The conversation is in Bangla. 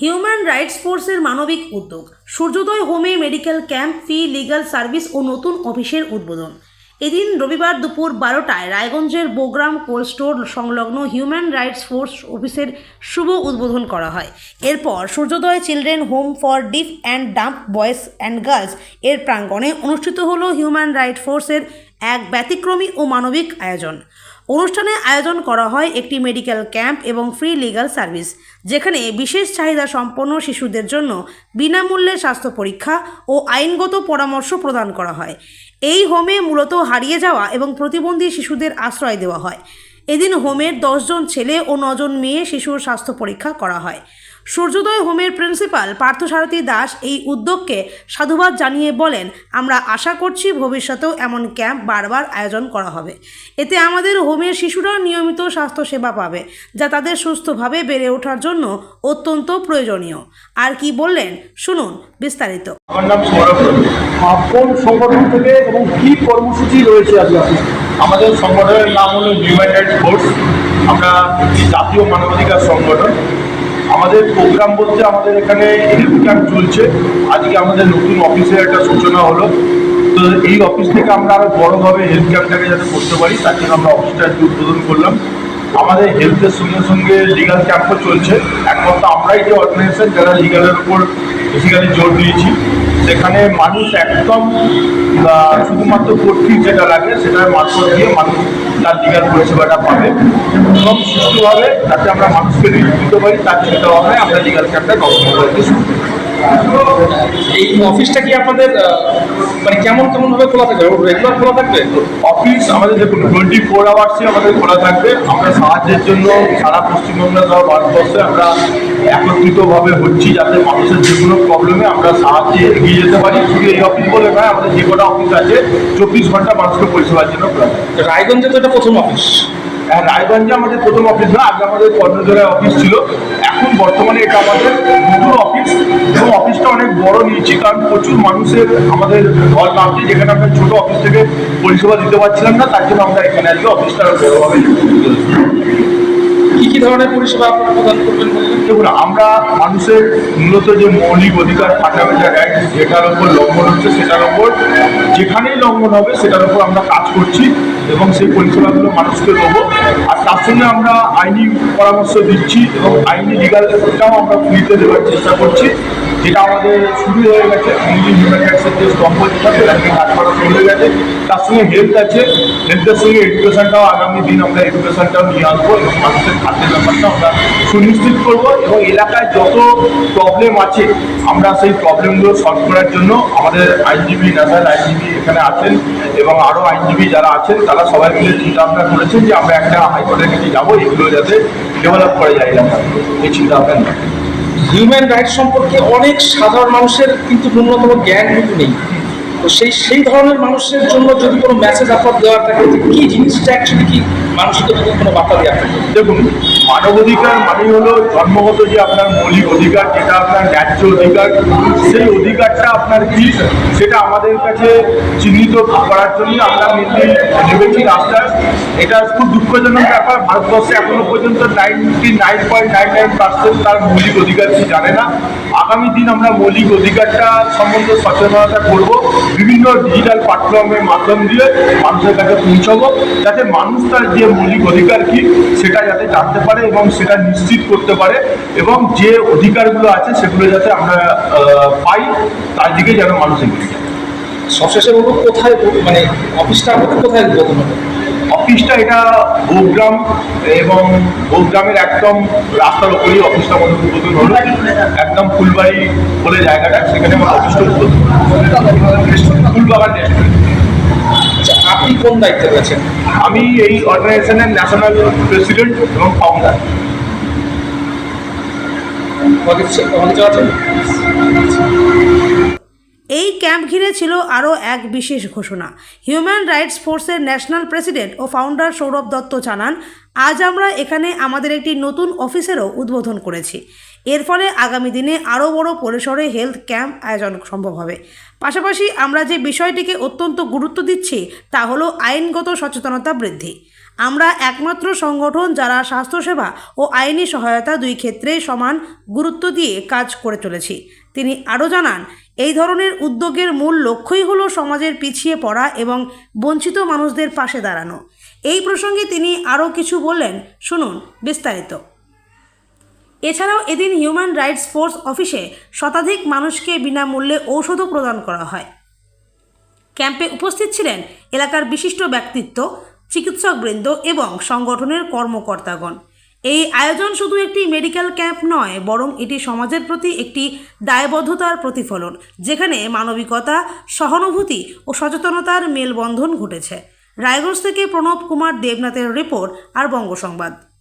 হিউম্যান রাইটস ফোর্সের মানবিক উদ্যোগ সূর্যোদয় হোমে medical camp, free legal service ও নতুন অফিসের উদ্বোধন। এদিন রবিবার দুপুর 12টায় রায়গঞ্জের বোগ্রাম কোল্ড স্টোর সংলগ্ন হিউম্যান রাইটস ফোর্স অফিসের শুভ উদ্বোধন করা হয়। এরপর Suryoday children home for deaf and dumb boys and girls এর প্রাঙ্গণে অনুষ্ঠিত হলো হিউম্যান রাইটস ফোর্সের এক ব্যতিক্রমী ও মানবিক আয়োজন। অনুষ্ঠানে আয়োজন করা হয় একটি মেডিকেল ক্যাম্প এবং ফ্রি লিগ্যাল সার্ভিস, যেখানে বিশেষ চাহিদা সম্পন্ন শিশুদের জন্য বিনামূল্যে স্বাস্থ্য পরীক্ষা ও আইনগত পরামর্শ প্রদান করা হয়। এই হোমে মূলত হারিয়ে যাওয়া এবং প্রতিবন্ধী শিশুদের আশ্রয় দেওয়া হয়। এদিন হোমের 10 জন ছেলে ও 9 জন মেয়ে শিশুর স্বাস্থ্য পরীক্ষা করা হয়। সূর্যোদয় হোমের প্রিন্সিপাল পার্থসারথী দাস এই উদ্যোগকে সাধুবাদ জানিয়ে বলেন, আমরা আশা করছি ভবিষ্যতেও এমন ক্যাম্প বারবার আয়োজন করা হবে। এতে আমাদের হোমের শিশুরা নিয়মিত স্বাস্থ্যসেবা পাবে, যা তাদের সুস্থভাবে বেড়ে ওঠার জন্য অত্যন্ত প্রয়োজনীয়। আর কি বললেন শুনুন বিস্তারিত। আমার নাম সৌরভ। কোন সংগঠন থেকে এবং কি কর্মসূচি রয়েছে আজকে? আমাদের সংগঠনের নাম হলো হিউম্যান রাইটস ফোর্স। আমরা জাতীয় মানবাধিকার সংগঠন। আমাদের প্রোগ্রাম বলতে আমাদের এখানে হেলথ ক্যাম্প চলছে। আজকে আমাদের নতুন অফিসের একটা সূচনা হলো। তো এই অফিস থেকে আমরা আরও বড়োভাবে হেলথ ক্যাম্পটাকে যাতে করতে পারি, তার জন্য আমরা অফিসটা উদ্বোধন করলাম। আমাদের হেলথের সঙ্গে সঙ্গে লিগাল ক্যাম্পও চলছে। একমাত্র আমরাই যে অর্গানাইজেশন যারা লিগালের উপর বেসিক্যালি জোর দিয়েছি। সেখানে মানুষ একদম শুধুমাত্র কোর্ট যেটা লাগে সেটার মারফত দিয়ে মানুষ তার লিগাল পরিষেবাটা পাবে এবং সুষ্ঠুভাবে যাতে আমরা মানুষকে রিলিফ দিতে পারি, তার চিন্তাভাবনায় আমরা লিগাল ক্যাম্পটা গঠন করতে শুরু করি। এই অফিসটা কি আপনাদের মানে কেমন ভাবে খোলা থাকবে? রেগুলার খোলা থাকবে? অফিস আমাদের দেখুন 24 আওয়ার্সই আমাদের খোলা থাকবে। আমরা সাহায্যের জন্য সারা পশ্চিমবঙ্গ সহ ভারতবর্ষে আমরা একত্রিতভাবে হচ্ছি, যাতে মানুষের যে কোনো প্রবলেমে আমরা সাহায্যে এগিয়ে যেতে পারি। শুধু এই অফিস বলে নয়, আমাদের যে কটা অফিস আছে 24 ঘন্টা মানুষকে পরিষেবার জন্য খোলা থাকে। রায়গঞ্জে তো এটা প্রথম অফিস। হ্যাঁ, রায়গঞ্জে আমাদের প্রথম অফিস না, আগে আমাদের কর্ণজোড়ায় অফিস ছিল। এখন বর্তমানে এটা আমাদের নতুন অফিস এবং অফিসটা অনেক বড় নিয়েছি, কারণ প্রচুর মানুষের আমাদের ঘর নামছে, যেখানে আমরা ছোটো অফিস থেকে পরিষেবা দিতে পারছিলাম না। তার জন্য আমরা এখানে আজকে অফিসটা বড়োভাবে কি ধরনের পরিষেবা আপনারা প্রদান করবেন? দেখুন, আমরা মানুষের মূলত যে মৌলিক অধিকার ফান্ডামেন্টাল রাইট যেটার ওপর লঙ্ঘন হচ্ছে, সেটার ওপর যেখানেই লঙ্ঘন হবে সেটার ওপর আমরা কাজ করছি এবং সেই পরিষেবাগুলো মানুষকে দেবো। আর তার সঙ্গে আমরা আইনি পরামর্শ দিচ্ছি এবং আইনি লিগালটাও আমরা ফ্রিতে দেওয়ার চেষ্টা করছি, যেটা আমাদের শুরু হয়ে গেছে। হিউম্যান রাইটসের যে স্তম্ভ যেটা সেটাকে কাজ করা শুরু হয়ে গেছে। তার সঙ্গে হেলথ আছে, হেলথের সঙ্গে এডুকেশনটাও আগামী দিন আমরা এডুকেশনটাও নিয়ে আসবো এবং মানুষের খাদ্যের ব্যাপারটা আমরা সুনিশ্চিত করবো এবং এলাকায় যত প্রবলেম আছে আমরা সেই প্রবলেমগুলো সলভ করার জন্য আমাদের আইনজীবী, ন্যাশনাল আইনজীবী এখানে আছেন এবং আরও আইনজীবী যারা আছেন তারা সবাই মিলে চিন্তা ভাবনা করেছেন যে আমরা একটা হাইকোর্টের কাছে যাবো, এগুলো যাতে ডেভেলপ করা যায় এলাকা। এই চিন্তা ভাবনা। হিউম্যান রাইটস সম্পর্কে অনেক সাধারণ মানুষের কিন্তু ন্যূনতম জ্ঞান কিন্তু নেই। তো সেই ধরনের মানুষের জন্য যদি কোনো মেসেজ আপনার দেওয়ার থাকে, কি জিনিসটা অ্যাকচুয়ালি কি মানুষকে যদি কোনো বার্তা দেওয়া থাকে? দেখুন, মানবাধিকার মানে হলো জন্মগত যে আপনার মৌলিক অধিকার, যেটা আপনার ন্যায্য অধিকার, সেই অধিকারটা আপনার কি সেটা আমাদের কাছে চিহ্নিত করার জন্য আমরা নেমেছি রাস্তায়। এটা খুব দুঃখজনক ব্যাপার, ভারতবর্ষে এখনো পর্যন্ত 99.99% তার মৌলিক অধিকার কি জানে না। আগামী দিন আমরা মৌলিক অধিকারটা সম্বন্ধে সচেতনতা করব, বিভিন্ন ডিজিটাল প্ল্যাটফর্মের মাধ্যম দিয়ে মানুষের কাছে পৌঁছাবো, যাতে মানুষ তার যে মৌলিক অধিকার কি সেটা যাতে জানতে পারে এবং সেটা নিশ্চিত করতে পারে এবং যে অধিকারগুলো আছে সেগুলো যাতে আমরা পাই, তার দিকে যেন মানুষ এগিয়ে যায়। সবশেষে বলবো, কোথায় মানে অফিসটা আমাদের কোথায় উদ্বোধন হবে? অফিসটা এটা বোগ্রাম এবং বোগ্রামের একদম রাস্তার ওপরেই অফিসটা আমাদের উদ্বোধন হলো। একদম ফুলবাড়ি বলে জায়গাটা, সেখানে আমার অফিসটা উদ্বোধন ফুলবাগান রেস্টুরেন্ট। আচ্ছা, আপনি কোন দায়িত্বে রয়েছেন? আমি এই অর্গানাইজেশনের ন্যাশনাল প্রেসিডেন্ট এবং ফাউন্ডার। এই ক্যাম্প ঘিরে ছিল আরও এক বিশেষ ঘোষণা। হিউম্যান রাইটস ফোর্সের ন্যাশনাল প্রেসিডেন্ট ও ফাউন্ডার সৌরভ দত্ত জানান, আজ আমরা এখানে আমাদের একটি নতুন অফিসেরও উদ্বোধন করেছি। এর ফলে আগামী দিনে আরও বড় পরিসরে হেলথ ক্যাম্প আয়োজন সম্ভব হবে। পাশাপাশি আমরা যে বিষয়টিকে অত্যন্ত গুরুত্ব দিচ্ছি তা হলো আইনগত সচেতনতা বৃদ্ধি। আমরা একমাত্র সংগঠন যারা স্বাস্থ্যসেবা ও আইনি সহায়তা দুই ক্ষেত্রেই সমান গুরুত্ব দিয়ে কাজ করে চলেছি। তিনি আরও জানান, এই ধরনের উদ্যোগের মূল লক্ষ্যই হলো সমাজের পিছিয়ে পড়া এবং বঞ্চিত মানুষদের পাশে দাঁড়ানো। এই প্রসঙ্গে তিনি আরও কিছু বললেন, শুনুন বিস্তারিত। এছাড়াও এদিন হিউম্যান রাইটস ফোর্স অফিসে শতাধিক মানুষকে বিনামূল্যে ঔষধও প্রদান করা হয়। ক্যাম্পে উপস্থিত ছিলেন এলাকার বিশিষ্ট ব্যক্তিত্ব, চিকিৎসকবৃন্দ এবং সংগঠনের কর্মকর্তাগণ। এই আয়োজন শুধু একটি মেডিকেল ক্যাম্প নয়, বরং এটি সমাজের প্রতি একটি দায়বদ্ধতার প্রতিফলন, যেখানে মানবিকতা, সহানুভূতি ও সচেতনতার মেলবন্ধন ঘটেছে। রায়গঞ্জ থেকে প্রণব কুমার দেবনাথের রিপোর্ট, আর বঙ্গ সংবাদ।